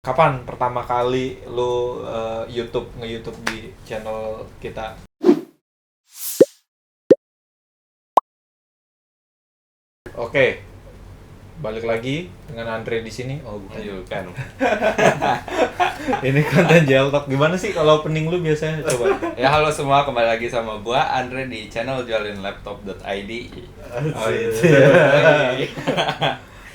Kapan pertama kali lu nge-YouTube di channel kita? Oke, balik lagi dengan Andre di sini. Oh, bukan. Bukan. Ini konten Jaltok. Gimana sih kalau opening lu biasanya? Coba. Ya halo semua, kembali lagi sama gua Andre di channel jualinlaptop.id. Oh, itu ya.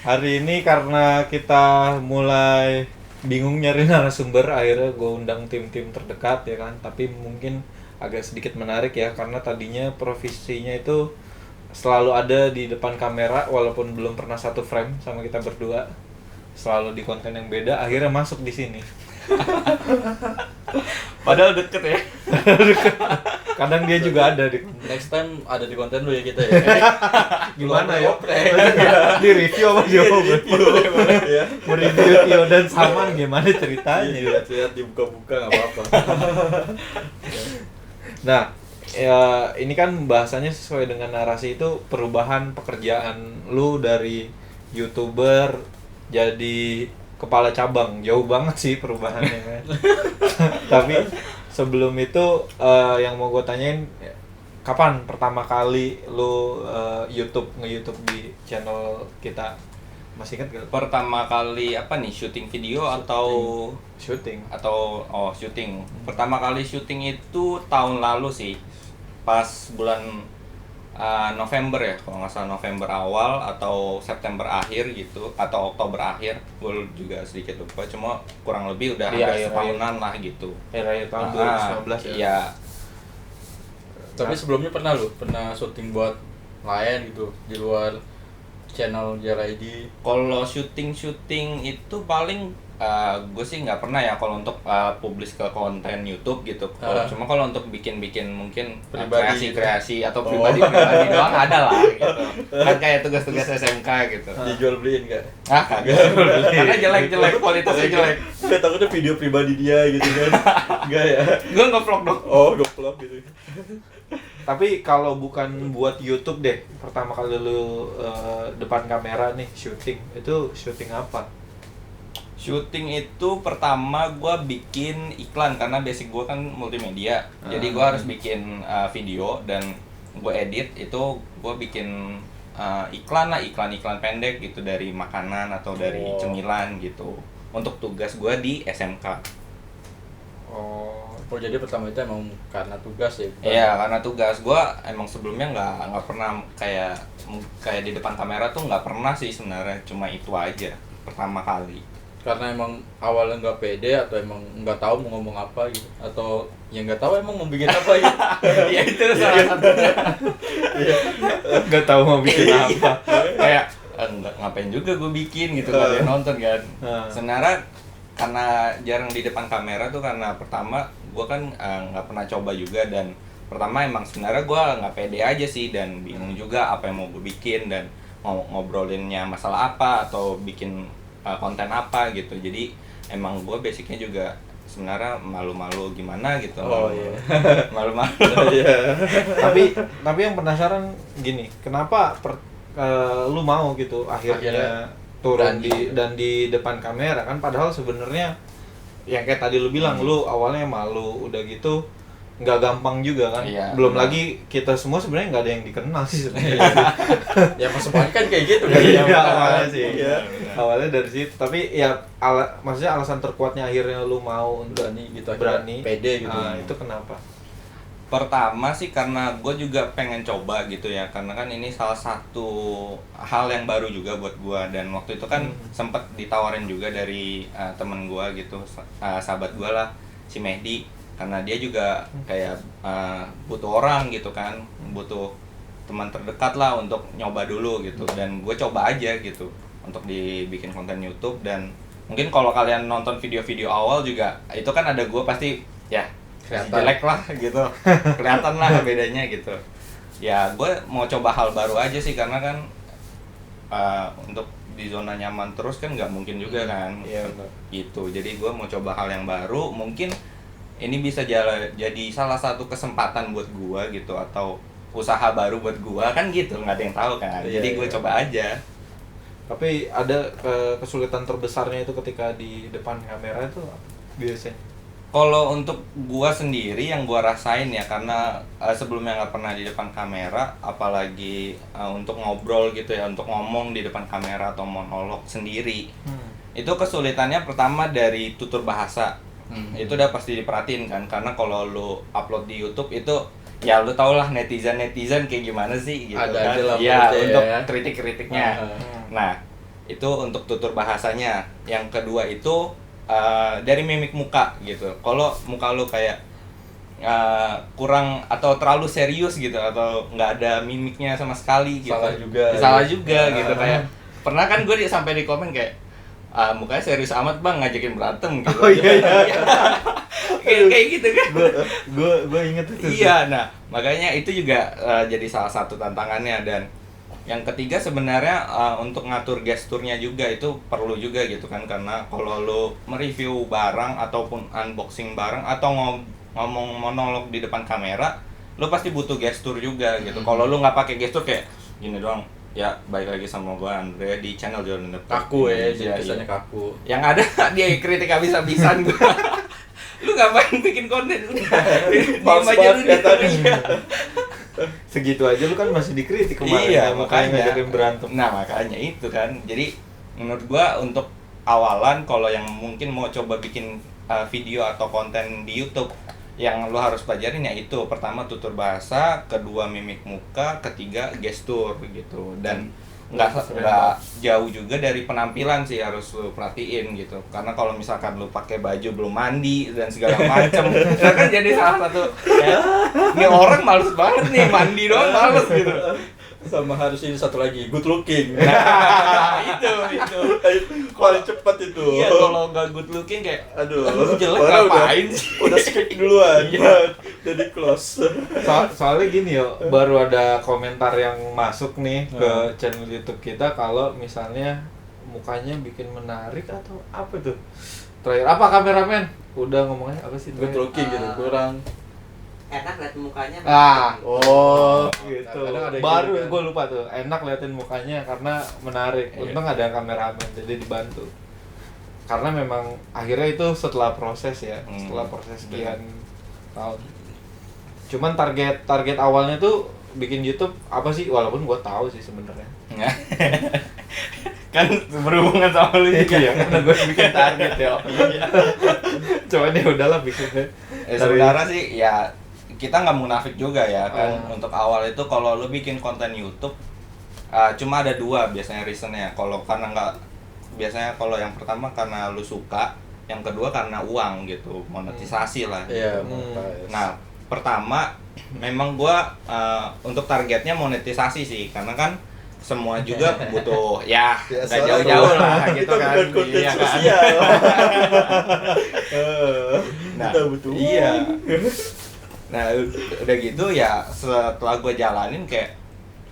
Hari ini karena kita mulai bingung nyari narasumber, akhirnya gue undang tim-tim terdekat ya kan. Tapi mungkin agak sedikit menarik ya, karena tadinya profesinya itu selalu ada di depan kamera walaupun belum pernah satu frame sama kita berdua. Selalu di konten yang beda, akhirnya masuk di sini. Padahal deket ya. Kadang dia juga ada di Next time ada di konten lu ya kita ya. gimana ya? Oprek. Di review apa dia mau Ya. mereview Tio dan Saman gimana ceritanya? Lihat dibuka-buka enggak apa-apa. Nah, ya ini kan bahasanya sesuai dengan narasi itu perubahan pekerjaan lu dari YouTuber jadi kepala cabang. Jauh banget sih perubahannya kan. Tapi sebelum itu yang mau gue tanyain, kapan pertama kali lu nge-YouTube di channel kita? Masih ingat gak? Pertama kali apa nih, syuting video atau Syuting. syuting. Pertama kali syuting itu tahun lalu sih. Pas bulan November ya, kalau nggak salah November awal atau September akhir gitu, atau Oktober akhir, gue juga sedikit lupa, cuma kurang lebih udah Iya, hampir iya, setahunan lah gitu. Era tahun 2019 ya. Iya. Tapi sebelumnya pernah syuting buat lain gitu di luar channel JRID. Kalau syuting itu paling gue sih nggak pernah ya kalau untuk publish ke konten YouTube gitu. Cuma kalau untuk bikin mungkin Pribadi kreasi atau pribadi doang ada lah gitu. Kan kayak tugas-tugas SMK gitu. Dijual beliin enggak? Kagak. Karena jelek kualitasnya jelek. Saya takutnya video pribadi dia gitu kan. Enggak ya. Gue nge-vlog dong. Oh, vlog gitu. Tapi kalau bukan buat YouTube deh, pertama kali lu depan kamera nih syuting, itu syuting apa? Syuting itu pertama gue bikin iklan karena basic gue kan multimedia. Jadi gue harus bikin video dan gue edit itu gue bikin iklan pendek gitu dari makanan atau dari cemilan gitu. Untuk tugas gue di SMK. Oh, jadi pertama itu emang karena tugas ya? Iya, karena tugas. Gue emang sebelumnya nggak pernah kayak di depan kamera tuh nggak pernah sih sebenarnya, cuma itu aja pertama kali. Karena emang awalnya nggak pede atau emang nggak tahu mau ngomong apa gitu, atau yang nggak tahu emang mau bikin apa gitu. Ya itu salah satunya. Nggak tahu mau bikin apa. Kayak enggak, ngapain juga gue bikin gitu, kalau dia nonton kan. Sebenarnya karena jarang di depan kamera tuh karena pertama gue kan nggak pernah coba juga, dan pertama emang sebenarnya gue nggak pede aja sih dan bingung juga apa yang mau gue bikin dan mau ngobrolinnya masalah apa atau bikin konten apa gitu. Jadi emang gue basicnya juga sebenarnya malu-malu gimana gitu. Oh iya. Malu-malu. Iya. tapi yang penasaran gini, kenapa lu mau gitu akhirnya turun di depan kamera kan, padahal sebenarnya yang kayak tadi lu bilang lu awalnya malu, udah gitu nggak gampang juga kan. Iya, belum benar. lagi kita semua sebenarnya nggak ada yang dikenal sih sebenarnya. Ya pas semuanya kan kayak gitu kan. Iya, awalnya sih. Iya. Awalnya dari situ, tapi ya maksudnya alasan terkuatnya akhirnya lu mau untuk Berani gitu, berani pede gitu. itu kenapa? Pertama sih karena gue juga pengen coba gitu ya, karena kan ini salah satu hal yang baru juga buat gue, dan waktu itu kan sempet ditawarin juga dari temen gue gitu, sahabat gue lah, si Mehdi, karena dia juga kayak butuh orang gitu kan, butuh teman terdekat lah untuk nyoba dulu gitu, dan gue coba aja gitu untuk dibikin konten YouTube. Dan mungkin kalau kalian nonton video-video awal juga itu kan ada gue pasti ya Kelihatan. jelek lah gitu, kelihatan lah bedanya gitu. Ya gue mau coba hal baru aja sih, karena kan untuk di zona nyaman terus kan nggak mungkin juga kan. Iya, benar. Gitu. Jadi gue mau coba hal yang baru, mungkin ini bisa jadi salah satu kesempatan buat gue gitu, atau usaha baru buat gue kan gitu, nggak ada yang tahu kan. Iya, Jadi gue iya. coba aja. Tapi ada kesulitan terbesarnya itu ketika di depan kamera itu apa biasanya? Kalau untuk gua sendiri yang gua rasain ya, karena sebelumnya nggak pernah di depan kamera, apalagi untuk ngobrol gitu ya, untuk ngomong di depan kamera atau monolog sendiri, itu kesulitannya pertama dari tutur bahasa. Itu udah pasti diperhatiin kan, karena kalau lu upload di YouTube itu ya lu tau lah netizen kayak gimana sih gitu. Ada kan aja lah ya menurutnya untuk ya. kritik-kritiknya. Nah, itu untuk tutur bahasanya. Yang kedua itu dari mimik muka gitu. Kalau muka lu kayak kurang atau terlalu serius gitu, atau nggak ada mimiknya sama sekali gitu, salah juga gitu. Kayak pernah kan gue sampai di komen kayak mukanya serius amat bang, ngajakin berantem gitu. Oh iya. kayak gitu kan. Gue inget itu. Iya, nah makanya itu juga jadi salah satu tantangannya. Dan yang ketiga sebenarnya untuk ngatur gesturnya juga itu perlu juga gitu kan, karena kalau lo mereview barang ataupun unboxing barang atau ngomong monolog di depan kamera, lo pasti butuh gestur juga gitu. Kalau lo nggak pakai gestur kayak gini doang, ya balik lagi sama gue Andre di channel Jordan Depot. Kaku ya, Iya, jadi kesannya kaku. Yang ada dia kritik habis-habisan gue. Lu ngapain bikin konten udah? Diem aja lu di tadi. Segitu aja lu kan masih dikritik kemarin. Iya, ya, makanya ngajakin berantem. Nah, makanya itu kan. Jadi menurut gua untuk awalan kalau yang mungkin mau coba bikin video atau konten di YouTube, yang lo harus pelajarin ya itu pertama tutur bahasa, kedua mimik muka, ketiga gestur gitu. Dan nggak jauh juga dari penampilan sih, harus lo perhatiin gitu. Karena kalau misalkan lo pakai baju belum mandi dan segala macam, itu kan jadi salah satu ya, ini orang males banget nih mandi doang males gitu. Sama harus ini satu lagi, good looking. Nah, itu Paling cepat itu. iya, kalau nggak good looking kayak Aduh, jelek orang ngapain sih? udah skip duluan. Iya. Jadi close. Soalnya gini yo, baru ada komentar yang masuk nih ke channel YouTube kita kalau misalnya mukanya bikin menarik atau apa tuh? Terakhir apa kameramen? Udah ngomongnya apa sih? Good looking gitu, kurang. Enak liat mukanya. Oh, Gitu. kadang ada yang Baru gitu kan. gue lupa tuh. Enak liatin mukanya karena menarik. Iya. Untung ada kameramen jadi dibantu. Karena memang akhirnya itu setelah proses ya, setelah proses sekian tahun. Cuman target awalnya tuh bikin YouTube apa sih? Walaupun gue tahu sih sebenarnya. Kan berhubungan sama lu juga ya. Karena gue bikin target ya. Cuman ya udahlah bikinnya. Sebenarnya sih ya kita nggak munafik juga ya kan. Untuk awal itu kalau lu bikin konten YouTube cuma ada dua biasanya reasonnya. Kalau karena nggak, biasanya kalau yang pertama karena lu suka, yang kedua karena uang gitu, monetisasi lah. Iya, Nah, pertama memang gua untuk targetnya monetisasi sih, karena kan semua juga butuh ya nggak soalnya jauh-jauh lah gitu kita kan. bukan konten Iya kan? sosial. Nah, Kita butuh iya. uang. Nah, udah gitu ya setelah gue jalanin kayak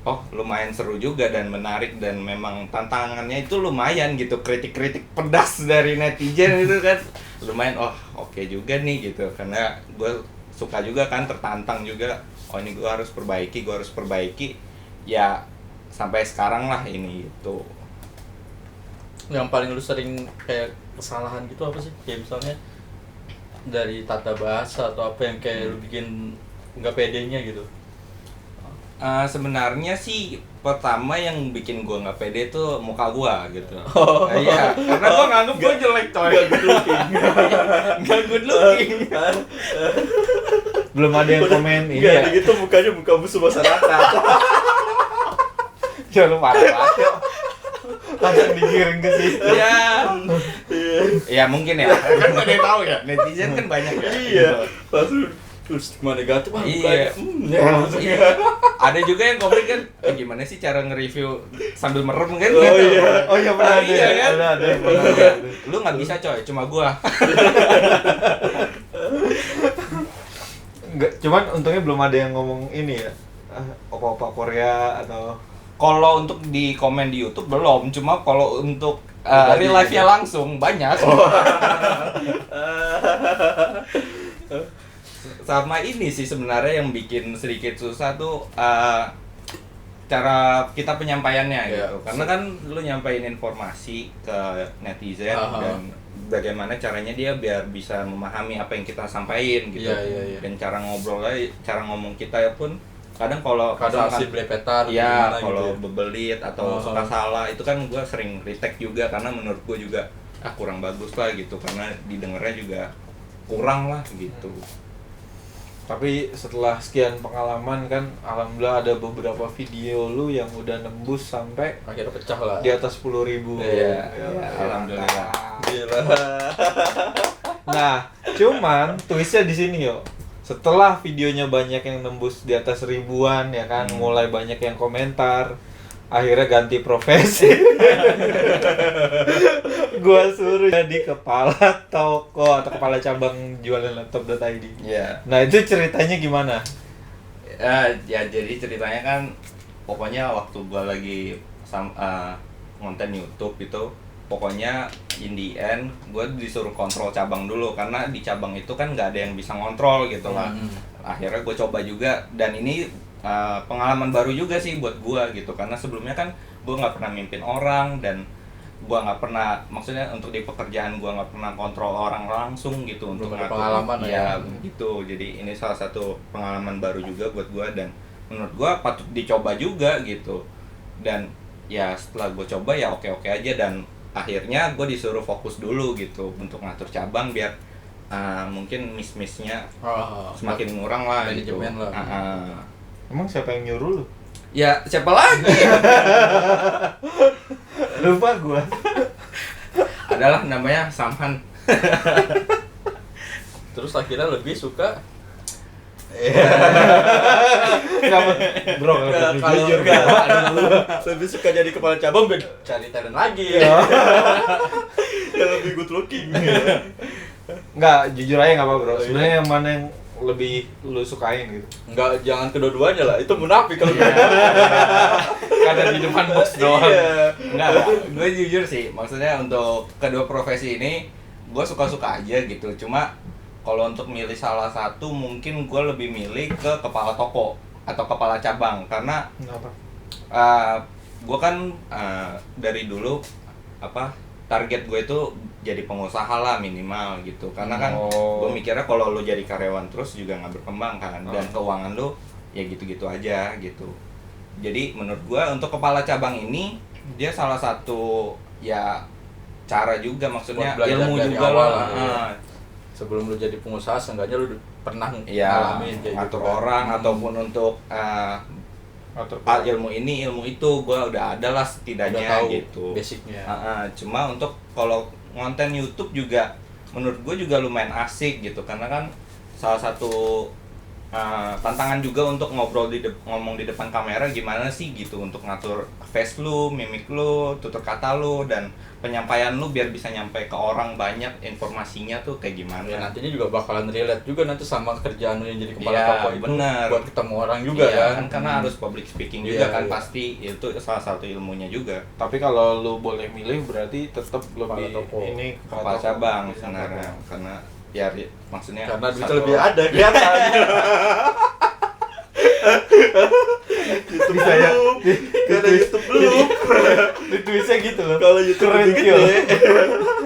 oh lumayan seru juga dan menarik, dan memang tantangannya itu lumayan gitu, kritik-kritik pedas dari netizen itu kan lumayan, oh oke juga nih gitu, karena gue suka juga kan, tertantang juga, oh ini gue harus perbaiki ya sampai sekarang lah ini itu. Yang paling lu sering kayak kesalahan gitu apa sih? Kayak misalnya dari tata bahasa atau apa yang kayak lu bikin nggak pedenya gitu? Sebenarnya sih pertama yang bikin gua nggak pede tuh muka gua gitu. Oh. Iya, karena gua nganggep gua jelek coy. Nggak good looking. Belum ada yang komen ini Enggak, ya. gitu mukanya muka musuh masyarakat. Ya lu marah banget. Yo. Langsung digiring ke situ. Iya. Ya mungkin ya. Kan nggak ada yang tahu ya. Netizen kan banyak ya. Iya, langsung terus stigma negatif ah Iya. mukanya. Iya. Ada juga yang komen kan, gimana sih cara nge-review sambil merem kan? Oh iya. Oh iya pernah ada. Iya kan? Ada. Lu nggak bisa coy, cuma gua. Enggak, cuman untungnya belum ada yang ngomong ini ya. Opa-opa Korea atau Kalau untuk di komen di YouTube belum, cuma kalau untuk real life-nya langsung banyak. Sama ini sih sebenarnya yang bikin sedikit susah tuh cara kita penyampaiannya Iya. gitu. Karena kan lu nyampein informasi ke netizen dan bagaimana caranya dia biar bisa memahami apa yang kita sampaikan gitu. Iya. Dan cara ngobrolnya, cara ngomong kita pun kadang kalau Kadang misalkan- si belepetan ya gimana kalau gitu ya. bebelit atau suka salah itu kan gue sering retake juga karena menurut gue juga kurang bagus lah gitu karena didengarnya juga kurang lah gitu. Tapi setelah sekian pengalaman kan, alhamdulillah ada beberapa video lu yang udah nembus sampai Akhirnya pecah lah. di atas 10.000. Iya, Ya, alhamdulillah. Gila. Nah, cuman twistnya di sini yo. Setelah videonya banyak yang nembus di atas ribuan ya kan, mulai banyak yang komentar, akhirnya ganti profesi. Gua suruh jadi kepala toko atau kepala cabang jualan laptop.id. Iya. Nah, itu ceritanya gimana? Ya jadi ceritanya kan pokoknya waktu gua lagi konten YouTube itu pokoknya in the end gue disuruh kontrol cabang dulu karena di cabang itu kan nggak ada yang bisa ngontrol gitu lah. Akhirnya gue coba juga dan ini pengalaman baru juga sih buat gue gitu karena sebelumnya kan gue nggak pernah mimpin orang dan gue nggak pernah maksudnya untuk di pekerjaan gue nggak pernah kontrol orang langsung gitu untuk Belum ada ngatur. pengalaman Ya gitu, jadi ini salah satu pengalaman baru juga buat gue dan menurut gue patut dicoba juga gitu dan ya setelah gue coba ya oke aja dan akhirnya gue disuruh fokus dulu gitu untuk ngatur cabang biar mungkin miss-missnya semakin ngurang lah gitu. Manajemen lah. Emang siapa yang nyuruh lu? Ya siapa lagi? Lupa gua. Adalah namanya Samhan. Terus akhirnya lebih suka Kenapa? Bro, kalau jujur enggak, gua. lebih suka jadi kepala cabang biar cari talent lagi. Yang lebih good looking. Enggak, jujur aja enggak apa-apa, Bro. Sebenarnya yang mana yang lebih lu sukain gitu? Enggak, jangan kedua-duanya lah. Itu munafik kalau Karena di depan bos doang. Iya. Enggak, gue jujur sih. Maksudnya untuk kedua profesi ini gue suka-suka aja gitu. Cuma kalau untuk milih salah satu mungkin gue lebih milih ke kepala toko atau kepala cabang karena Kenapa? gue kan dari dulu target gue itu jadi pengusaha lah minimal gitu karena kan gue mikirnya kalau lo jadi karyawan terus juga nggak berkembang kan dan keuangan lo ya gitu-gitu aja gitu. Jadi menurut gue untuk kepala cabang ini dia salah satu ya cara juga maksudnya Buat belajar ilmu dari juga awal lah. lah, ya. Sebelum lu jadi pengusaha, seenggaknya lu pernah Ya, ngalamin kayak atur gitu kan. orang ataupun untuk Atur ilmu ini ilmu itu gue udah ada lah setidaknya Udah tahu gitu. basicnya. Cuma untuk kalau konten YouTube juga menurut gue juga lumayan asik gitu karena kan salah satu tantangan juga untuk ngomong di depan kamera gimana sih gitu untuk ngatur face lu, mimik lu, tutur kata lu dan penyampaian lu biar bisa nyampe ke orang banyak informasinya tuh kayak gimana. Ya, nantinya juga bakalan relate juga nanti sama kerjaan lu yang jadi kepala Iya, toko itu bener. buat ketemu orang juga Iya, kan. karena harus public speaking Iya, juga kan iya. pasti itu salah satu ilmunya juga. Tapi kalau lu boleh milih berarti tetap Kepala lebih toko. ini Kepala toko. cabang Iya, sebenarnya karena ya maksudnya Karena duitnya satu- lebih ada kelihatan. Bisa ya. Karena YouTube belum. Di twistnya gitu loh. Kalau YouTube Keren lebih Kyo. gede.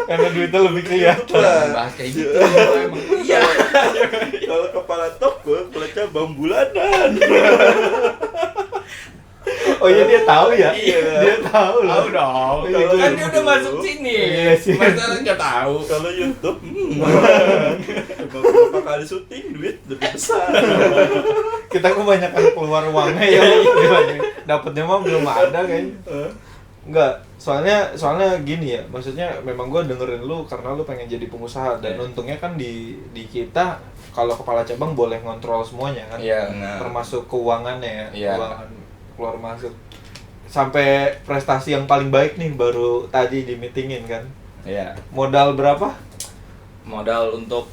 Karena duitnya lebih kelihatan. Jangan bahas kayak gitu emang iya. Kalau kepala toko, kepala cabang bulanan. Oh iya dia tahu ya? Iya. Dia tahu loh. Tahu dong. Iya, Kan iya. dia udah masuk sini. Iya sih. Masa nggak tahu. Kalau YouTube, beberapa kali syuting duit lebih besar. Kita kebanyakan keluar uangnya ya. Dapatnya mah belum ada kayaknya. Enggak, soalnya gini ya, maksudnya memang gue dengerin lu karena lu pengen jadi pengusaha dan untungnya kan di kita kalau kepala cabang boleh ngontrol semuanya kan, Iya, benar. termasuk keuangannya ya, Iya. keuangan keluar masuk, sampai prestasi yang paling baik nih baru tadi di meetingin kan, Iya. modal berapa? Modal untuk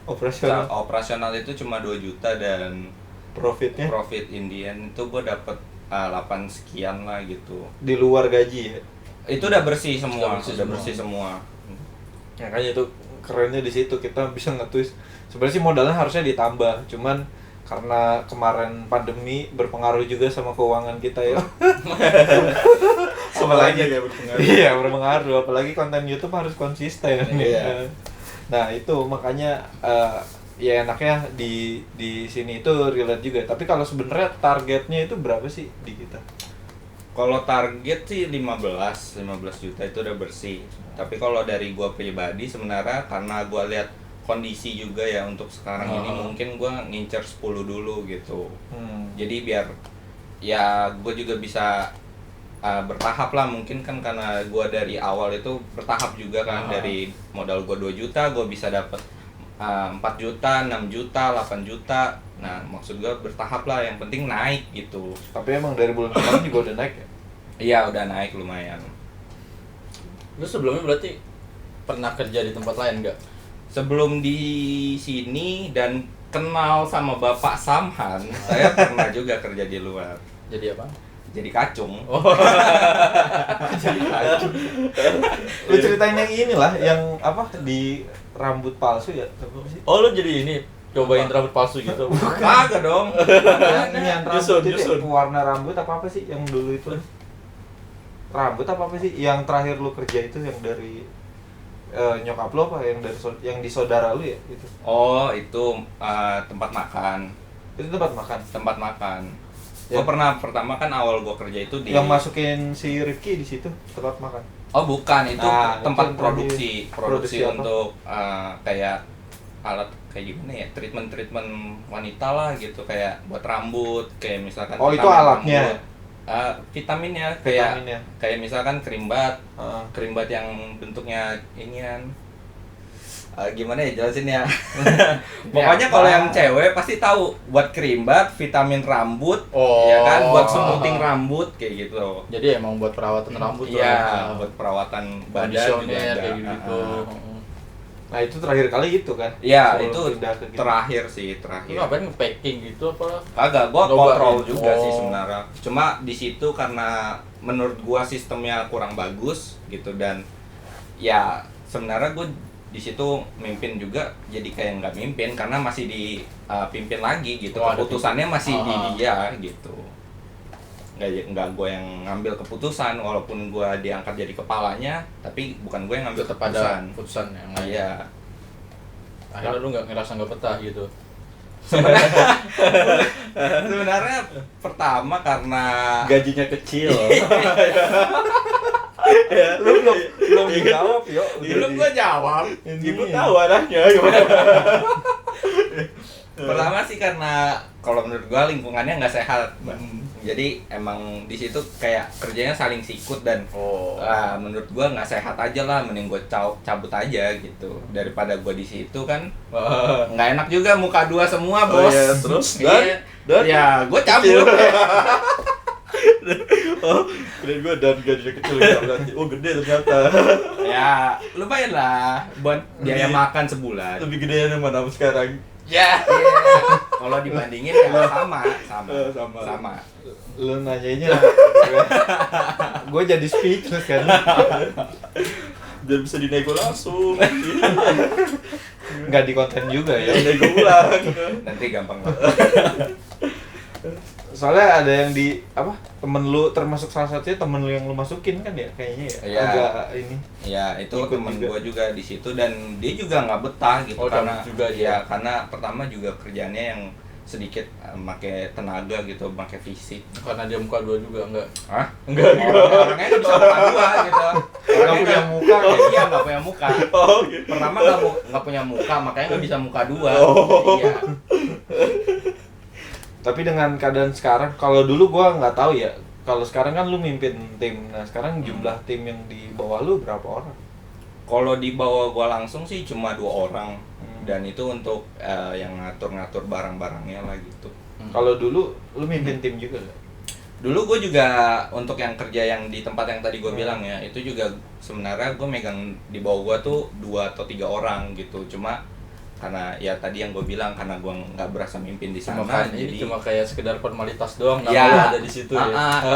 Operasional, operasional itu cuma 2 juta dan profitnya profit Indian itu gue dapet 8 sekian lah gitu. di luar gaji ya, Itu udah bersih semua, Udah bersih udah semua. bersih semua. makanya itu kerennya di situ kita bisa nge-twist. Sebenarnya sih modalnya harusnya ditambah, cuman karena kemarin pandemi berpengaruh juga sama keuangan kita ya. Apalagi kayak berpengaruh. Iya, berpengaruh, apalagi konten YouTube harus konsisten. Iya. Nah, itu makanya ya enaknya di sini itu relate juga. Tapi kalau sebenarnya targetnya itu berapa sih di kita? Kalau target sih 15 juta itu udah bersih. Tapi kalau dari gua pribadi sebenarnya karena gua lihat kondisi juga ya untuk sekarang ini mungkin gua ngincer 10 dulu gitu. Jadi biar ya gua juga bisa bertahap lah, mungkin kan karena gua dari awal itu bertahap juga kan. Dari modal gua 2 juta gua bisa dapat 4 juta, 6 juta, 8 juta. Nah, maksud gua bertahap lah, yang penting naik gitu. Tapi emang dari bulan kemarin juga udah naik ya? Iya, udah naik lumayan. Lu sebelumnya berarti pernah kerja di tempat lain nggak? Sebelum di sini dan kenal sama Bapak Samhan, saya pernah juga kerja di luar. Jadi apa? Jadi kacung. Jadi kacung. Lu ceritain yang inilah, yang apa di rambut palsu ya? Apa sih? Oh, lu jadi ini cobain rambut palsu gitu? Kagak dong. Yang rambut itu warna rambut apa sih yang dulu itu? Rambut apa sih? Yang terakhir lu kerja itu yang dari nyokap lu apa? Yang di saudara lu ya itu? Oh, itu tempat makan. Itu tempat makan. Tempat makan. Ya. Gue pernah pertama kan awal gue kerja itu di. Yang masukin si Rifki di situ tempat makan. Oh bukan, itu Nah, tempat itu produksi produksi apa? untuk kayak alat kayak gimana ya, treatment wanita lah gitu, kayak buat rambut, kayak misalkan Oh, itu vitamin alatnya? rambut. Vitaminnya kayak Vitaminnya. kayak misalkan kerimbat Heeh. kerimbat yang bentuknya inian. Gimana ya jelasin ya. Pokoknya apa? kalau yang cewek pasti tahu buat kerimbat, vitamin rambut, Oh. ya kan, buat smoothing rambut kayak gitu. Jadi emang buat perawatan rambut Iya, buat perawatan badan juga kondisioner ada. kayak gitu. Nah, itu terakhir kali itu kan? Iya, Sebelum itu pindah ke gitu. terakhir sih, Lu terakhir. ngapain nge-packing gitu apa? Kagak, gua Nyobain. kontrol juga sih Oh. sebenarnya. Cuma di situ karena menurut gua sistemnya kurang bagus gitu, dan ya sebenarnya gua di situ mimpin juga jadi kayak nggak mimpin karena masih dipimpin lagi gitu. Oh, ada Keputusannya masih di Ah. dia gitu. Nggak gue yang ngambil keputusan, walaupun gue diangkat jadi kepalanya, tapi bukan gue yang ngambil Tetap keputusan. ada keputusan yang lain. Iya. Akhirnya lu nggak ngerasa nggak betah gitu. Sebenarnya pertama karena Gajinya kecil. Lu belum dijawab, yo. belum gue jawab. Ibu tahu anaknya gimana? Pertama sih karena kalau menurut gue lingkungannya nggak sehat, Bang. Jadi emang di situ kayak kerjanya saling sikut dan menurut gue nggak sehat aja lah, mending gue cabut aja gitu daripada gue di situ kan. Nggak enak juga muka dua semua, Oh, bos. iya, terus? Iya. Dan? Ya gue cabut. Oh, keren gue dan gajinya kecil gitu berarti. Oh, gede ternyata. Ya lumayan lah buat biaya makan sebulan. Lebih gede yang mana sekarang? Ya. Kalau dibandingin ya sama. Sama. Lu nanyanya gue jadi speechless kan. Biar bisa dinego langsung. Nggak di konten juga ya. Nego ulang. Nanti gampang lah. Soalnya ada yang di apa, temen lu, termasuk salah satunya temen lu yang lu masukin kan ya kayaknya ya. Iya. Agak ini. Ya itu Ikut temen juga. gue juga di situ dan dia juga nggak betah gitu. Oh, karena cabut juga ya dia. karena pertama juga kerjanya yang sedikit pakai tenaga gitu, pakai fisik. Karena dia muka dua juga enggak. Hah? Enggak. Orangnya nggak bisa muka dua gitu. Nggak punya muka, Oh, ya? iya nggak punya muka. Oh, gitu. Pertama nggak punya muka, makanya nggak bisa muka dua. Oh. Iya. Tapi dengan keadaan sekarang, kalau dulu gua nggak tahu ya. Kalau sekarang kan lu mimpin tim. Nah, sekarang jumlah tim yang di bawah lu berapa orang? Kalau di bawah gua langsung sih cuma 2 orang. Hmm. Dan itu untuk yang ngatur-ngatur barang-barangnya lah gitu. Kalau dulu lu mimpin tim juga nggak? Dulu gue juga untuk yang kerja yang di tempat yang tadi gue bilang ya, itu juga sebenarnya gue megang di bawah gue tuh 2 atau 3 orang gitu. Cuma karena ya tadi yang gue bilang karena gue nggak berasa mimpin di sana ini cuma kayak sekedar formalitas doang, ya, nama lu ada di situ ya.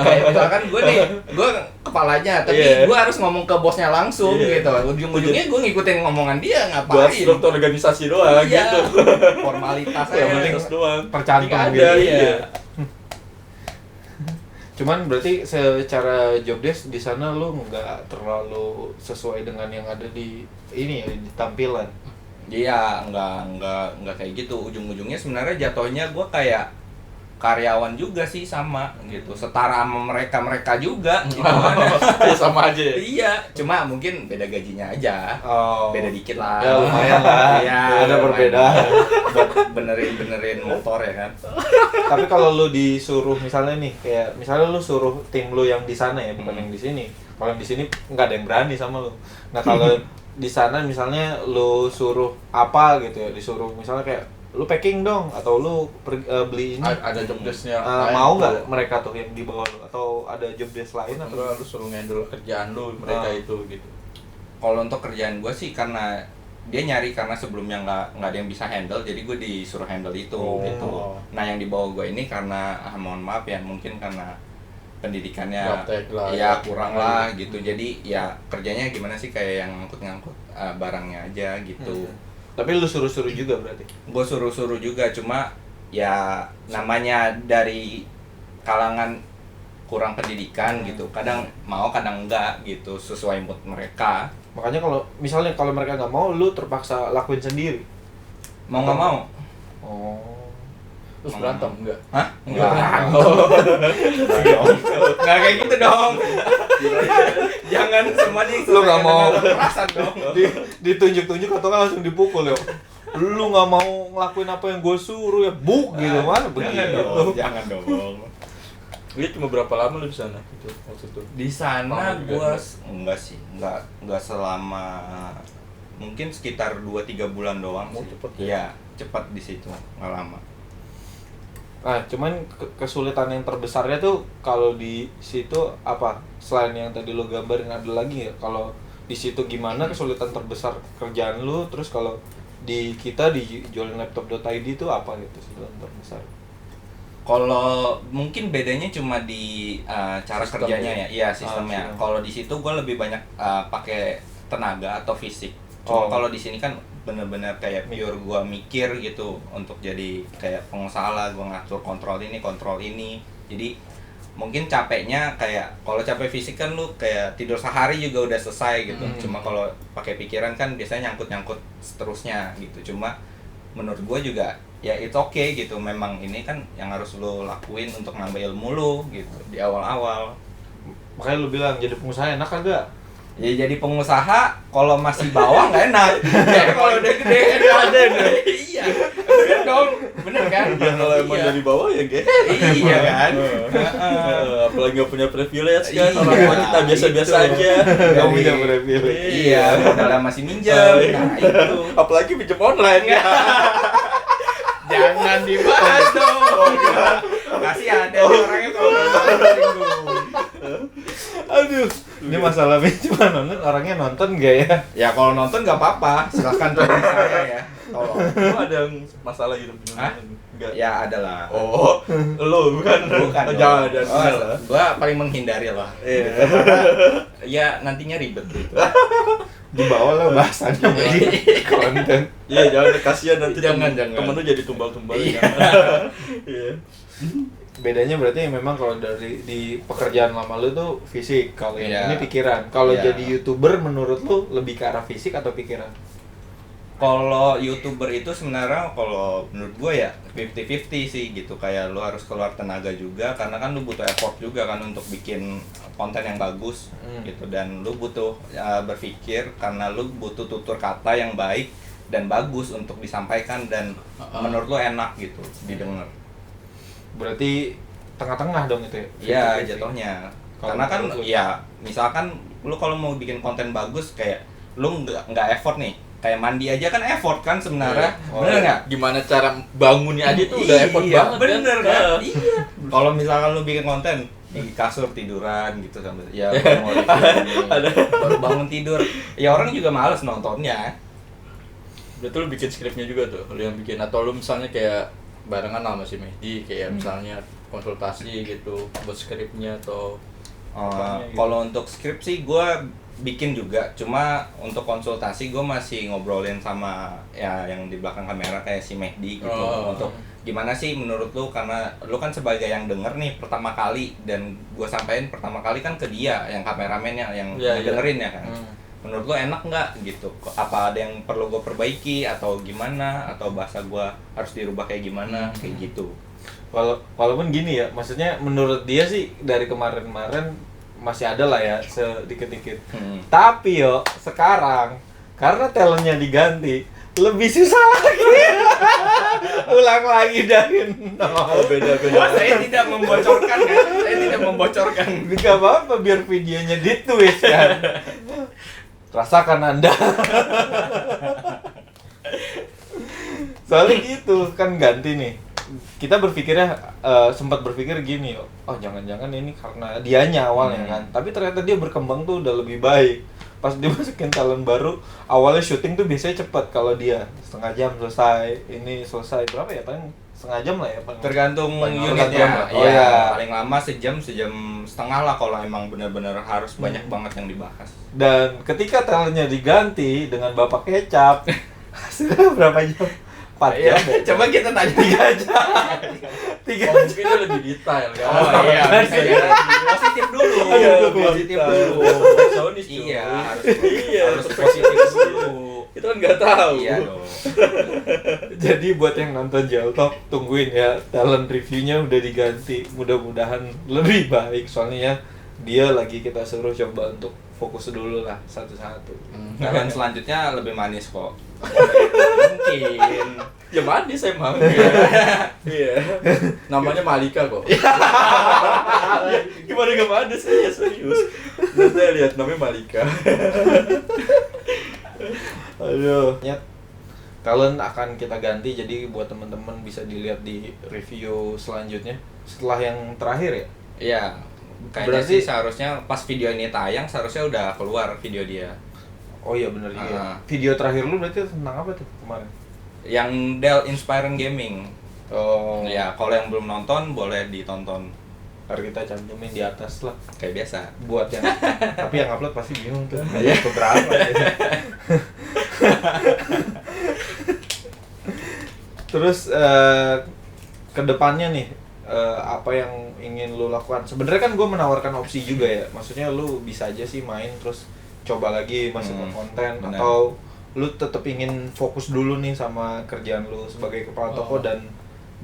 Kayak misalkan gue nih, gue kepalanya, tapi Iya. gue harus ngomong ke bosnya langsung Iya. gitu. Ujung-ujungnya gue ngikutin ngomongan dia, Buat ngapain? struktur organisasi doang Iya. gitu. Formalitas Yang aja. penting doang. tercantum Nggak gitu. ada, iya. Cuman berarti secara job desk di sana lu nggak terlalu sesuai dengan yang ada di ini ya, di tampilan. Iya, enggak kayak gitu. Ujung-ujungnya sebenarnya jatuhnya gue kayak karyawan juga sih sama gitu. Setara sama mereka juga gitu kan. Ya sama aja ya. Iya, cuma mungkin beda gajinya aja. Oh. Beda dikit lah. Ya lumayan lah. Iya, Ada lumayan. perbedaan. Buat benerin motor ya kan. Tapi kalau lu disuruh misalnya nih, kayak misalnya lu suruh tim lu yang di sana ya, bukan yang di sini. Kalau yang di sini nggak ada yang berani sama lu. Nah kalau di sana misalnya lu suruh apa gitu ya, disuruh misalnya kayak lu packing dong atau lu beli ini. Ada job desk-nya. Mau nggak mereka tuh yang di bawah lu atau ada job desk lain atau? Lu suruh handle kerjaan lu mereka itu gitu. Kalau untuk kerjaan gue sih karena dia nyari karena sebelumnya nggak ada yang bisa handle, jadi gue disuruh handle itu gitu. Nah yang di bawah gue ini karena mohon maaf ya mungkin karena pendidikannya Gaptek lah, ya ya. kurang lah gitu, jadi ya kerjanya gimana sih kayak yang ngangkut barangnya aja gitu. Tapi lu suruh-suruh juga berarti? Gue suruh-suruh juga, cuma ya namanya dari kalangan kurang pendidikan gitu, kadang mau kadang enggak gitu, sesuai mood mereka. Makanya kalau misalnya kalau mereka nggak mau, lu terpaksa lakuin sendiri. Mau nggak mau. Oh. Terus berantem enggak? Hah? Enggak. Nggak kayak gitu dong. Jangan semua Lu nggak mau. perasaan dong. Ditunjuk-tunjuk atau kan langsung dipukul ya? Lu nggak mau ngelakuin apa yang gue suruh ya, buk gitu mana Jangan begitu. dong. Jangan dong. Dia cuma berapa lama lu di sana itu waktu itu? Di sana Lama juga, gua enggak sih, enggak selama mungkin sekitar 2-3 bulan doang Oh, sih. cepet ya? Iya, cepat di situ, enggak lama. Nah, cuman kesulitan yang terbesarnya tuh kalau di situ apa? Selain yang tadi lu gambarin ada lagi nggak? Kalau di situ gimana kesulitan terbesar kerjaan lu? Terus kalau di kita di jualanlaptop.id itu apa gitu kesulitan terbesar? Kalau mungkin bedanya cuma di cara Sistem kerjanya ya? ya, iya sistemnya. Sistem. Kalau di situ gue lebih banyak pakai tenaga atau fisik. Cuma Oh. kalau di sini kan bener-bener kayak pure gue mikir gitu untuk jadi kayak pengusaha lah, gue ngatur kontrol ini. Jadi mungkin capeknya kayak kalau capek fisik kan lu kayak tidur sehari juga udah selesai gitu. Cuma kalau pakai pikiran kan biasanya nyangkut seterusnya gitu. Cuma menurut gue juga ya itu oke gitu, memang ini kan yang harus lo lakuin untuk nambah ilmu lo gitu di awal-awal. Makanya lu bilang jadi pengusaha enak kagak? Ya jadi pengusaha kalau masih bawah nggak enak. Ya kalau udah gede enak. Iya, bener dong, bener kan? Ya kalau emang Iya. dari bawah ya ge. Iya kan. Apalagi nggak punya privilege kan, Iya, orang tua kita biasa-biasa itu. aja. Gak punya Dari- privilege. Iya, modalnya masih minjem. Nah itu. Apalagi pinjam online kan. Jangan dibahas dong. Kasih ada orangnya kalau tersinggung. Aduh, ini masalah cuma nonton orangnya nonton gak ya? Ya kalau nonton nggak apa-apa, silahkan tulis saya ya. Tolong. Lu ada yang masalah gitu pinjam Hah? online? Enggak. Ya ada lah. Oh, lu bukan. Bukan. Oh, dong. jangan ada Oh, gua paling menghindari lah. Iya. Ya nantinya ribet gitu. Di bawah lah bahasannya di konten. Iya, jangan kasihan nanti Jangan. temen lu jadi tumbal-tumbal. Iya. Iya. Bedanya berarti memang kalau dari di pekerjaan lama lu tuh fisik, kalau yang Iya. ini pikiran. Kalau Iya. jadi YouTuber menurut lu lebih ke arah fisik atau pikiran? Kalau YouTuber itu sebenarnya kalau menurut gue ya 50-50 sih gitu, kayak lu harus keluar tenaga juga karena kan lu butuh effort juga kan untuk bikin konten yang bagus gitu, dan lu butuh berpikir karena lu butuh tutur kata yang baik dan bagus untuk disampaikan dan menurut lu enak gitu didengar. Berarti tengah-tengah dong itu ya? Iya 50-50. jatuhnya. Kalau Karena kan menurut lu? ya misalkan lu kalau mau bikin konten bagus kayak lu nggak effort nih. Kayak mandi aja kan effort kan sebenarnya. Oh, Bener nggak? Gimana cara bangunnya aja tuh udah effort Iya, banget bener kan? kan? Iya. Kalau misalkan lu bikin konten di kasur tiduran gitu sambil ya baru mau review ini, baru bangun tidur. Ya orang juga males nontonnya. Berarti lu bikin skripnya juga tuh, lu yang bikin atau lu misalnya kayak barengan sama si Mehdi kayak misalnya konsultasi gitu buat skripnya atau apanya gitu. Kalau untuk skrip sih gue bikin juga, cuma untuk konsultasi gue masih ngobrolin sama ya yang di belakang kamera kayak si Mehdi gitu. Untuk gimana sih menurut lu, karena lu kan sebagai yang denger nih pertama kali, dan gue sampein pertama kali kan ke dia yang kameramennya yang dengerin ya kan. Menurut lo enak nggak gitu? Apa ada yang perlu gue perbaiki atau gimana? Atau bahasa gue harus dirubah kayak gimana? Kayak gitu. Walaupun gini ya, maksudnya menurut dia sih dari kemarin-kemarin masih ada lah ya sedikit-dikit. Tapi yo sekarang karena talentnya diganti lebih susah lagi. Ulang lagi dari nol. Beda-beda. Saya tidak membocorkan ya. Saya tidak membocorkan. Gak apa-apa biar videonya ditwist kan. Rasakan Anda. Soalnya gitu kan ganti nih. Kita berpikirnya sempat berpikir gini, oh jangan-jangan ini karena dianya awalnya kan. Tapi ternyata dia berkembang tuh udah lebih baik. Pas dimasukin talent baru, awalnya syuting tuh biasanya cepat kalau dia setengah jam selesai. Ini selesai berapa ya? Paling setengah jam lah ya. Tergantung unitnya. Oh ya, paling lama sejam setengah lah kalau emang benar-benar harus banyak banget yang dibahas. Dan ketika talentnya diganti dengan Bapak Kecap, hasilnya berapa jam? 4 jam. Coba kita tanya 3 jam. 3 Oh, mungkin itu lebih detail kan. Oh iya, bisa ya. Positif dulu. Positif dulu. Sonis Iya, harus positif dulu. Itu kan nggak tahu. Iya dong. Jadi buat yang nonton Jaltalk, tungguin ya talent reviewnya udah diganti. Mudah-mudahan lebih baik, soalnya dia lagi kita suruh coba untuk fokus dulu lah satu-satu. Talent selanjutnya lebih manis kok. Mungkin. Ya manis emang. Iya. Namanya Malika kok. Gimana gak manis? Ya serius. Dan saya lihat namanya Malika. Aduh. Talent akan kita ganti, jadi buat teman-teman bisa dilihat di review selanjutnya. Setelah yang terakhir ya? Iya. Kayaknya Berarti sih seharusnya pas video ini tayang seharusnya udah keluar video dia. Oh iya bener juga. Video terakhir lu berarti tentang apa tuh kemarin? Yang Dell Inspiring Gaming. Oh. Ya, kalau yang belum nonton boleh ditonton. Ntar kita cantumin di atas lah. Kayak biasa. Buat yang tapi yang upload pasti bingung tuh. Ya keberapa ya. Terus kedepannya nih apa yang ingin lu lakukan? Sebenarnya kan gue menawarkan opsi juga ya. Maksudnya lu bisa aja sih main terus coba lagi masuk ke konten. Bener. Atau lu tetap ingin fokus dulu nih sama kerjaan lu sebagai kepala toko dan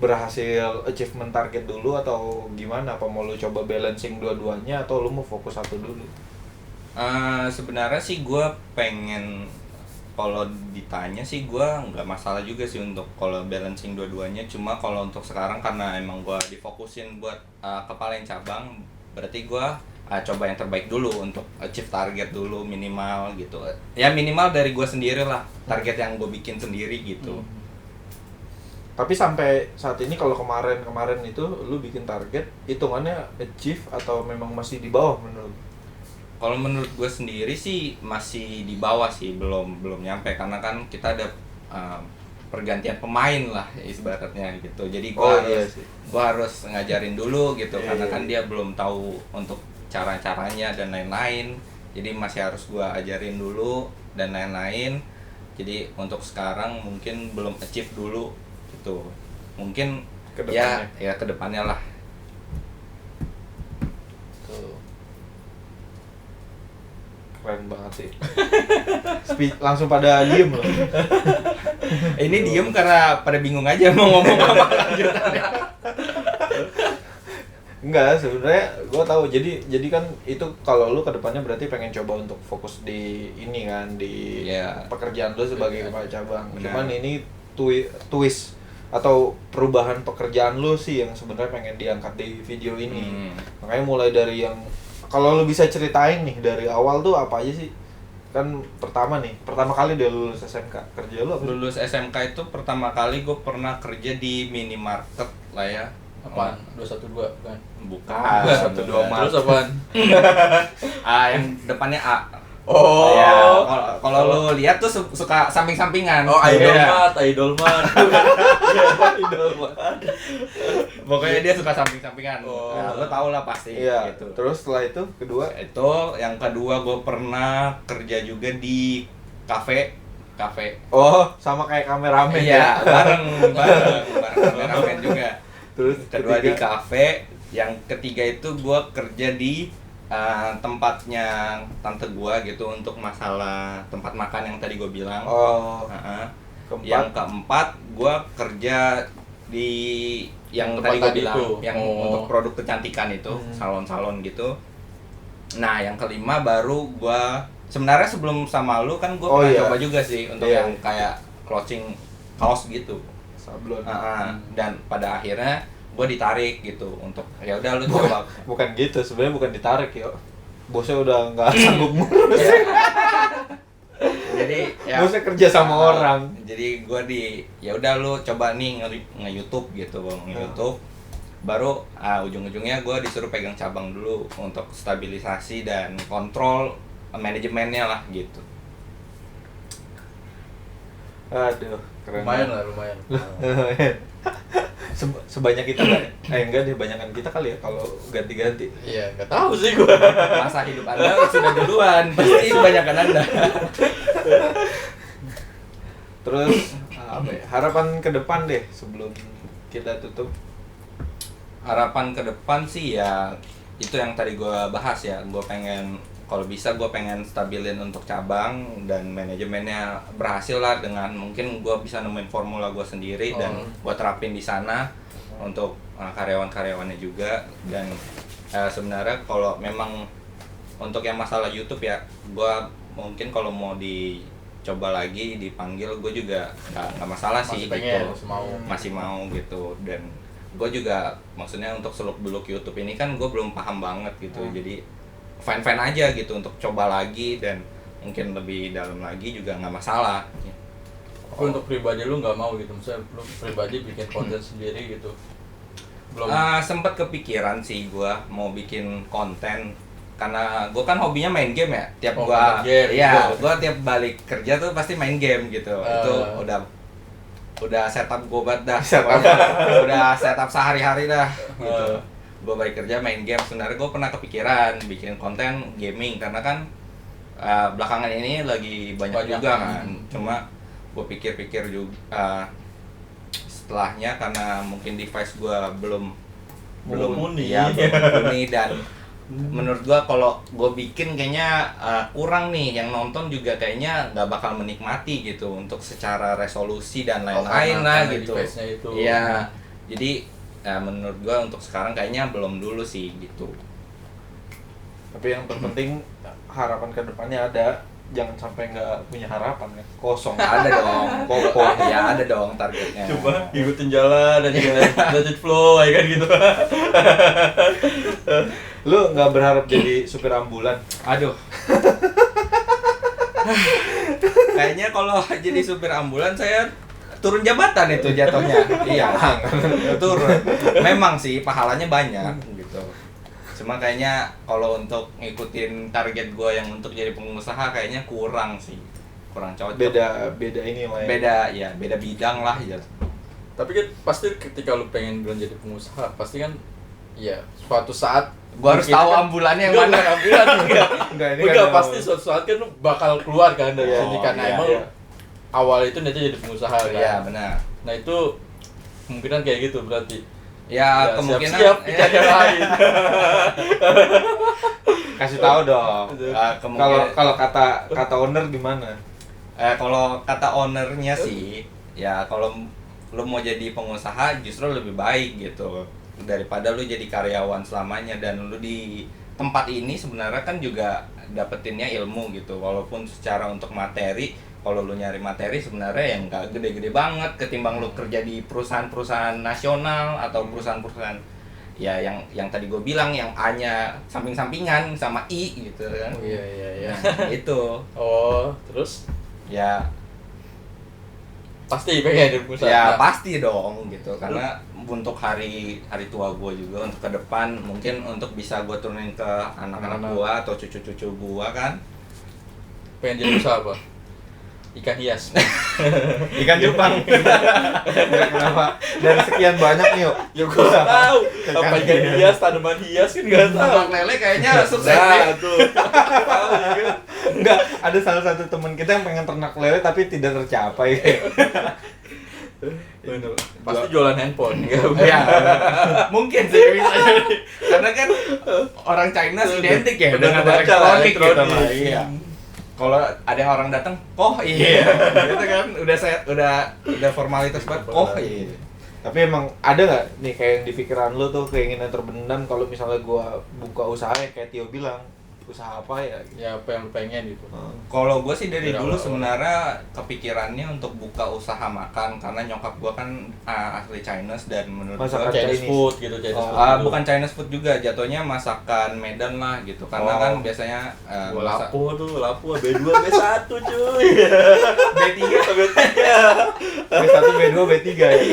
berhasil achievement target dulu, atau gimana? Apa mau lu coba balancing dua-duanya atau lu mau fokus satu dulu? Sebenarnya sih gue pengen, kalau ditanya sih gue nggak masalah juga sih untuk kalau balancing dua-duanya. Cuma kalau untuk sekarang karena emang gue difokusin buat kepalain cabang, berarti gue coba yang terbaik dulu untuk achieve target dulu minimal gitu. Ya minimal dari gue sendiri lah, target yang gue bikin sendiri gitu. Tapi sampai saat ini kalau kemarin itu lu bikin target, hitungannya achieve atau memang masih di bawah menurut? Kalau menurut gue sendiri sih masih di bawah sih, belum nyampe, karena kan kita ada pergantian pemain lah ibaratnya gitu. Jadi gue harus ngajarin dulu gitu, karena kan dia belum tahu untuk cara-caranya dan lain-lain. Jadi masih harus gue ajarin dulu dan lain-lain. Jadi untuk sekarang mungkin belum achieve dulu gitu. Mungkin Kedepannya. ya kedepannya lah. Tuh. Keren banget sih. Langsung pada diem loh. Ini diem karena pada bingung aja mau ngomong apa lanjutannya. Enggak, sebenarnya gue tahu. Jadi kan itu kalau lu kedepannya berarti pengen coba untuk fokus di ini kan, di pekerjaan lu sebagai kepala cabang. Cuman ini twist atau perubahan pekerjaan lu sih yang sebenarnya pengen diangkat di video ini. Makanya mulai dari yang, kalau lu bisa ceritain nih dari awal tuh apa aja sih? Kan pertama kali dia lulus SMK, kerja lu apa? Lulus SMK itu pertama kali gue pernah kerja di minimarket lah ya. Apaan? 212 bukan? Bukan. 112 Mart. Terus apaan? Yang depannya A. Oh. Ya, kalau lu lihat tuh suka samping-sampingan. Oh, idol Iya. mat, idol mat. Idol mat. Pokoknya dia suka samping-sampingan. Oh. Nah, lu tau lah pasti Iya. gitu. Terus setelah itu kedua. Itu yang kedua gue pernah kerja juga di kafe. Oh, sama kayak kameramen Iya, ya. bareng kameramen juga. Terus Kedua di ketiga. kafe, yang ketiga itu gue kerja di tempatnya tante gue gitu untuk masalah tempat makan yang tadi gue bilang. Oh, Heeh. keempat. Yang keempat gue kerja di yang Tempat tadi gue tadi bilang itu. yang Oh. untuk produk kecantikan itu, Hmm. salon-salon gitu. Nah, yang kelima baru gue sebenarnya sebelum sama lu kan gue Oh, pernah iya. coba juga sih untuk Iya. yang kayak clothing kaos gitu. Sablon. Dan pada akhirnya gue ditarik gitu untuk ya udah lu coba. Bukan gitu, sebenarnya bukan ditarik yo. Bosnya udah nggak sanggup ngurus. Jadi Bosnya kerja sama orang. Jadi gue ya udah lu coba nih nge-YouTube gitu, nge-YouTube. Baru ujung-ujungnya gue disuruh pegang cabang dulu untuk stabilisasi dan kontrol manajemennya lah gitu. Aduh, keren. Lumayan. Sebanyak kita nggak? Enggak deh, banyakan kita kali ya kalau ganti-ganti. Iya, nggak tahu sih gua. Masa hidup Anda sudah duluan, pasti kebanyakan Anda. Terus apa ya? Harapan ke depan deh sebelum kita tutup. Harapan ke depan sih ya itu yang tadi gue bahas ya, gue pengen kalau bisa gue pengen stabilin untuk cabang dan manajemennya berhasil lah dengan mungkin gue bisa nemuin formula gue sendiri dan gue terapin di sana untuk karyawan-karyawannya juga. Dan sebenarnya kalau memang untuk yang masalah YouTube ya, gue mungkin kalau mau dicoba lagi dipanggil gue juga nggak masalah sih. Masih pengen, gitu. masih mau. Gitu. Dan gue juga maksudnya untuk seluk-beluk YouTube ini kan gue belum paham banget gitu. Jadi fan aja gitu untuk coba lagi dan mungkin lebih dalam lagi juga nggak masalah. Tapi untuk pribadi lu nggak mau gitu, misalnya lu pribadi bikin konten sendiri gitu. Belum. Sempet kepikiran sih gue mau bikin konten karena gue kan hobinya main game ya. Tiap main game. gue tiap balik kerja tuh pasti main game gitu. Itu udah setup gue banget dah. Udah setup sehari-hari dah gitu. Gue balik kerja main game. Sebenarnya gue pernah kepikiran bikin konten gaming karena kan belakangan ini lagi banyak juga kan. Cuma gue pikir-pikir juga setelahnya karena mungkin device gue belum mumpuni dan menurut gue kalau gue bikin kayaknya kurang nih, yang nonton juga kayaknya nggak bakal menikmati gitu untuk secara resolusi dan lain-lain lah gitu. Iya, jadi menurut gue untuk sekarang kayaknya belum dulu sih gitu. Tapi yang terpenting harapan ke depannya ada. Jangan sampai nggak punya harapan kan. Kosong. Ada dong, pokok ya ada dong targetnya. Coba ikutin jalan dan let it flow ya kan gitu. Lu nggak berharap jadi supir ambulan? Aduh. Kayaknya kalau jadi supir ambulan saya turun jabatan itu jatuhnya. Iya, turun. Memang sih pahalanya banyak gitu. Cuma kayaknya kalau untuk ngikutin target gue yang untuk jadi pengusaha kayaknya kurang sih. Kurang cocok. Beda ini lah ya. Beda bidang lah ya. Tapi kan pasti ketika lu pengen jadi pengusaha, pasti kan ya suatu saat Gua harus tahu ambulannya yang mana. Ambulan enggak. Enggak, ini Enggak, kan pasti suatu saat kan lu bakal keluar kan dari sini karena iya, emang iya. awal itu nanti jadi pengusaha kan. Iya, benar. Nah, itu kemungkinan kayak gitu berarti. Ya, kemungkinan siap cari yang lain. Kasih tahu dong. kemungkinan Kalau kata owner gimana? kalau kata ownernya sih ya kalau lu mau jadi pengusaha justru lebih baik gitu daripada lu jadi karyawan selamanya. Dan lu di tempat ini sebenarnya kan juga dapetinnya ilmu gitu, walaupun secara untuk materi kalau lu nyari materi sebenarnya yang nggak gede-gede banget ketimbang lu kerja di perusahaan-perusahaan nasional atau perusahaan-perusahaan ya yang tadi gue bilang yang A-nya samping-sampingan sama I gitu kan. Iya. Nah, itu Oh, terus ya pasti pengen jadi pengusaha. ya Nah, pasti dong gitu karena untuk hari tua gue juga untuk ke depan mungkin untuk bisa gue turunin ke anak-anak gue atau cucu-cucu gue kan pengen jadi usaha apa? Ikan hias. Ikan cupang. Kenapa? Dari sekian banyak nih, yuk. Ya gua nggak tahu. Apa ikan hias, tanaman hias kan nggak tahu. Ternak lele kayaknya sukses Nah, nih. tuh. Tahu kan? Enggak, ada salah satu teman kita yang pengen ternak lele tapi tidak tercapai. Bener. Pasti jualan handphone. Iya. Mungkin sih bisa jadi. Karena kan orang China identik ya Udah dengan kebaca lah, elektronik gitu elektronik. lah. Iya. Kalau ada yang orang datang, "Koh." Iya. Gitu kan udah formalitas banget. "Koh." Iya. Tapi emang ada nggak nih kayak yang di pikiran lu tuh keinginan terpendam kalau misalnya gua buka usaha ya kayak Tio bilang, usaha apa ya? Ya apa yang lu pengen gitu. Kalau gue sih dari Dari dulu awal-awal. sebenarnya kepikirannya untuk buka usaha makan karena nyokap gue kan asli Chinese dan menurut Masakan gue Chinese Chinese. food gitu, Chinese Oh, food. gitu. bukan Chinese food juga, jatuhnya masakan Medan lah gitu. Karena Oh. kan biasanya Gua lapo B2 B1 cuy. B3 B1, B2, B3 ya.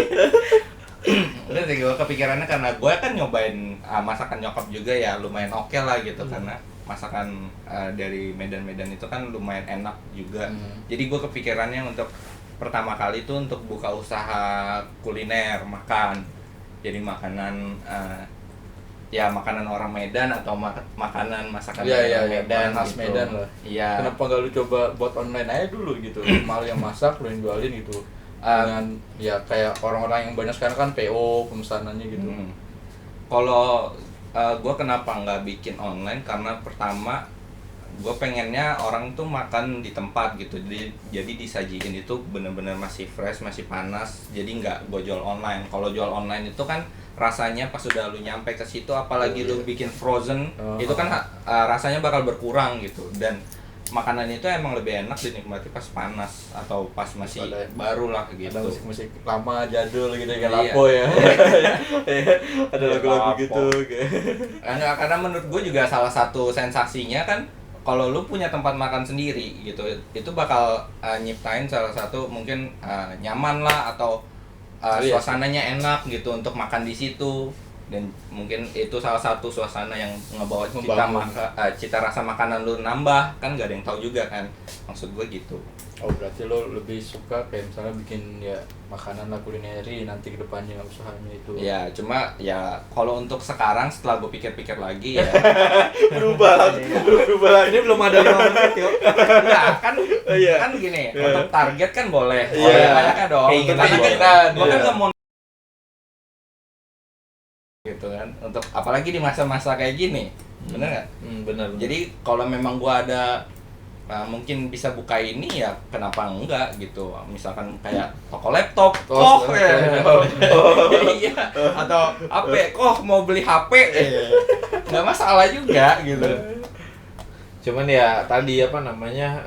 udah sih gue kepikirannya karena gue kan nyobain masakan nyokap juga ya lumayan oke lah gitu karena masakan dari Medan-Medan itu kan lumayan enak juga. Jadi gue kepikirannya untuk pertama kali itu untuk buka usaha kuliner makan. Jadi makanan ya makanan orang Medan atau makanan masakan Iya, orang Medan khas gitu. Medan lah. Iya. Kenapa nggak lu coba buat online aja dulu gitu? Malu yang masak, lu yang jualin gitu. Ah. Dengan ya kayak orang-orang yang banyak sekarang kan PO pemesanannya gitu. Kalau gue kenapa nggak bikin online karena pertama gue pengennya orang tuh makan di tempat gitu jadi disajiin itu bener-bener masih fresh masih panas jadi nggak gue jual online. Kalau jual online itu kan rasanya pas sudah lu nyampe ke situ apalagi lu bikin frozen itu kan rasanya bakal berkurang gitu dan makanan itu emang lebih enak dinikmati pas panas atau pas masih Ada- baru lah gitu. Ada musik-musik lama jadul gitu kayak Iya. lapo ya. Ada Iya, lagu-lagu lapo. gitu kayak. Karena menurut gue juga salah satu sensasinya kan kalau lu punya tempat makan sendiri gitu itu bakal nyiptain salah satu mungkin nyaman lah atau Iya suasananya enak gitu untuk makan di situ dan mungkin itu salah satu suasana yang ngebawa Membangun. cita rasa makanan lu nambah kan gak ada yang tahu juga kan maksud gue gitu. Oh berarti lo lebih suka kayak misalnya bikin ya makanan lah kulineri nanti ke depannya usahanya itu. Ya cuma ya kalau untuk sekarang setelah gue pikir-pikir lagi ya berubah lagi. Ini belum ada 5 menit, yuk. ya kan Iya. kan gini untuk target kan boleh Iya. banyaknya dong Keinginan karena kan keinginan, gue kan iya. nggak mau gitu kan untuk apalagi di masa-masa kayak gini bener nggak Benar. jadi kalau memang gue ada mungkin bisa buka ini ya kenapa enggak gitu misalkan kayak toko laptop Oh, koh ya iya atau HP koh mau beli HP nggak masalah juga gitu. Cuman ya tadi apa namanya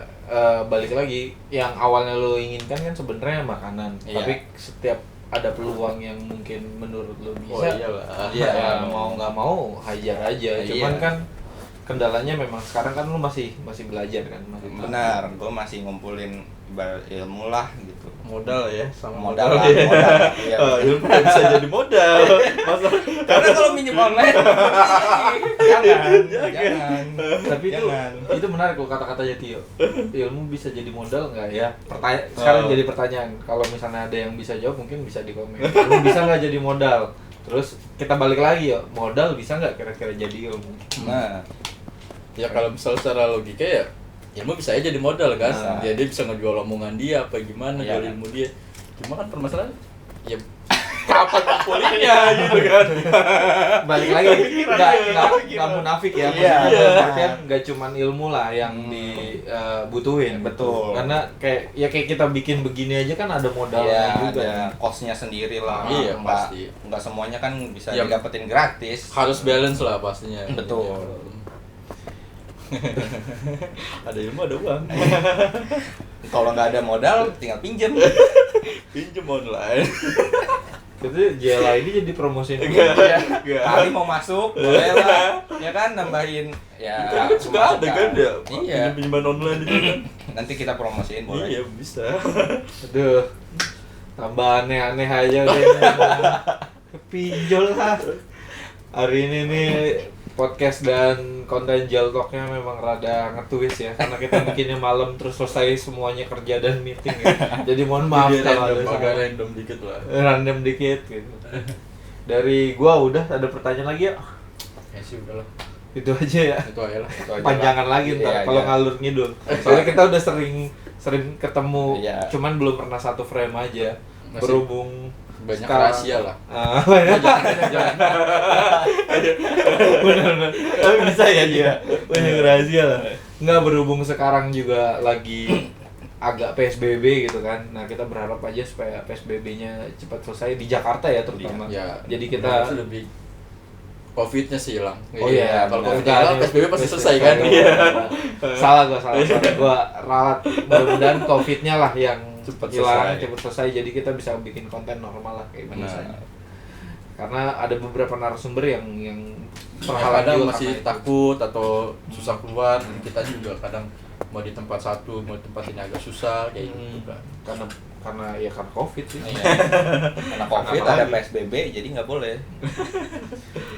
balik lagi yang awalnya lo inginkan kan sebenarnya makanan. Iya. Tapi setiap ada peluang yang mungkin menurut lo Oh bisa. iyalah. Iya. Ya mau nggak mau hajar aja. Cuman Iya. kan kendalanya memang sekarang kan lo masih belajar kan. Masih Benar, gue masih ngumpulin ibarat ilmu lah gitu. Modal ya sama Modal lah, ya. modal. Iya. Ilmu nggak bisa jadi modal. Masa Karena kalau minjem online, jangan. Tapi Jangan. itu menarik kok kata-katanya Tio. Ilmu bisa jadi modal nggak ya? Sekarang jadi pertanyaan. Kalau misalnya ada yang bisa jawab mungkin bisa di komen. Ilmu bisa nggak jadi modal? Terus kita balik lagi ya, modal bisa nggak kira-kira jadi ilmu? Nah, ya kalau misalnya secara logika ya ilmu bisa aja jadi modal kan. Bisa. Ya dia bisa ngejual omongan dia apa gimana Iya jual kan. ilmu dia. Cuma kan permasalahan ya kapan ngumpulinnya gitu kan. Balik lagi nggak munafik ya. Iya. Maksudnya nggak cuman ilmu lah yang dibutuhin. Betul. Karena kayak kita bikin begini aja kan ada modalnya iya, juga. ada cost-nya sendiri lah. Iya, Nggak- pasti. Nggak semuanya kan bisa Ya, didapetin gratis. Harus balance lah pastinya. Betul. Ada ilmu ada uang. Kalau nggak ada modal, tinggal pinjem. Pinjem online. Jadi JLA ini jadi promosiin. Enggak. Iya. Enggak. Kali mau masuk, boleh lah. Ya kan, nambahin. Ya, Kan suka ada kan ya. Iya. Pinjaman online itu kan. Nanti kita promosiin boleh. Iya bisa. Aduh, tambah aneh-aneh aja udah. Pinjol lah. Hari ini nih podcast dan konten Jaltalknya memang rada nge-twist ya, karena kita bikinnya malam terus selesai semuanya kerja dan meeting ya. Jadi mohon maaf Jadi kalau ada random, agak salah. random dikit lah. Random dikit gitu. Dari gua udah, ada pertanyaan lagi ya? Ya sih udahlah, Itu aja ya. itu aja lah. Itu aja Panjangan lah. lagi Iya, ntar kalau iya. ngalur ngidul. Soalnya kita udah sering ketemu, Iya. cuman belum pernah satu frame aja. Masih Berhubung banyak sekarang- rahasia lah. Banyak. Jangan. Benar-benar. Tapi bisa ya dia. Banyak rahasia lah. Nggak, berhubung sekarang juga lagi agak PSBB gitu kan. Nah, kita berharap aja supaya PSBB-nya cepat selesai di Jakarta ya terutama. Ya, Jadi kita harusnya lebih COVID-nya sih hilang. Oh iya, kalau benar. COVID-nya hilang, PSBB pasti selesai kan? Iya. Salah gua ralat. Mudah-mudahan COVID-nya lah yang Cepat hilang, selesai. cepat selesai. Jadi kita bisa bikin konten normal lah kayak Benar. biasanya. Karena ada beberapa narasumber yang Kadang juga masih karena itu. takut atau susah keluar. Kita juga kadang mau di tempat satu, mau di tempat ini agak susah kayak gitu kan. karena COVID sih. Iya. Karena COVID Kenapa ada lagi? PSBB jadi nggak boleh.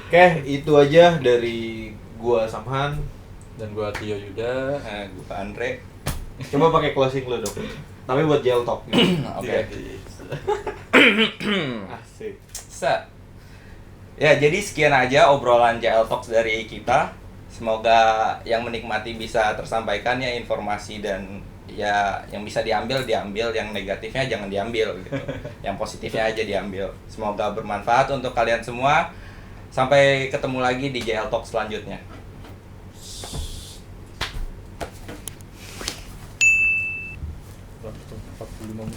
Oke, itu aja dari gua Samhan. Dan gua Tio Yuda. Gue Andre. Coba pakai closing lu dong. Tapi buat Jaltalk. Oke. Asik. Set. Ya, jadi sekian aja obrolan JL Talks dari kita. Semoga yang menikmati bisa tersampaikan ya informasi, dan ya yang bisa diambil, yang negatifnya jangan diambil gitu. Yang positifnya aja diambil. Semoga bermanfaat untuk kalian semua. Sampai ketemu lagi di JL Talks selanjutnya. 45